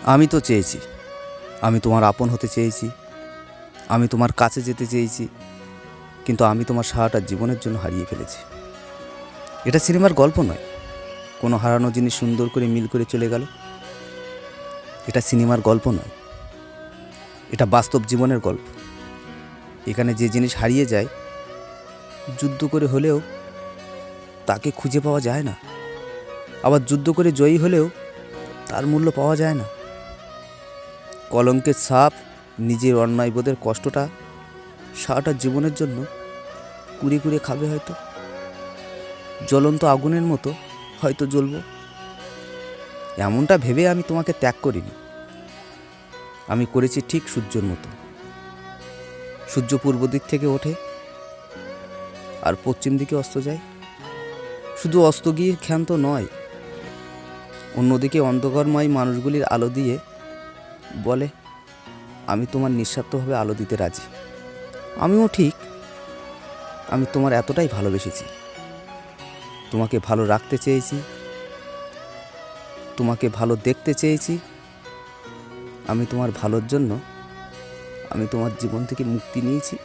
আমি তো চেয়েছি, আমি তোমার আপন হতে চেয়েছি, আমি তোমার কাছে যেতে চেয়েছি, কিন্তু আমি তোমার সারাটা জীবনের জন্য হারিয়ে ফেলেছি। এটা সিনেমার গল্প নয়, কোনো হারানো জিনিস সুন্দর করে মিল করে চলে গেল। এটা সিনেমার গল্প নয়, এটা বাস্তব জীবনের গল্প। এখানে যে জিনিস হারিয়ে যায়, যুদ্ধ করে হলেও তাকে খুঁজে পাওয়া যায় না, আবার যুদ্ধ করে জয়ী হলেও তার মূল্য পাওয়া যায় না। কলঙ্কের ছাপ, নিজের অন্যায়বোধের কষ্টটা সারাটা জীবনের জন্য কুড়ে কুড়ে খাবে হয়তো। জ্বলন্ত আগুনের মতো হয়তো জ্বলব। এমনটা ভেবে আমি তোমাকে ত্যাগ করিনি। আমি করেছি ঠিক সূর্যের মতো। সূর্য পূর্ব দিক থেকে ওঠে আর পশ্চিম দিকে অস্ত যায়। শুধু অস্ত গিয়ে ক্ষান্ত নয়, অন্যদিকে অন্ধকারময় মানুষগুলির আলো দিয়ে বলে, আমি তোমার নিঃস্বার্থভাবে আলো দিতে রাজি। আমিও ঠিক, আমি তোমার এতটাই ভালোবেসেছি, তোমাকে ভালো রাখতে চেয়েছি, তোমাকে ভালো দেখতে চেয়েছি। আমি তোমার ভালোর জন্য আমি তোমার জীবন থেকে মুক্তি নিয়েছি।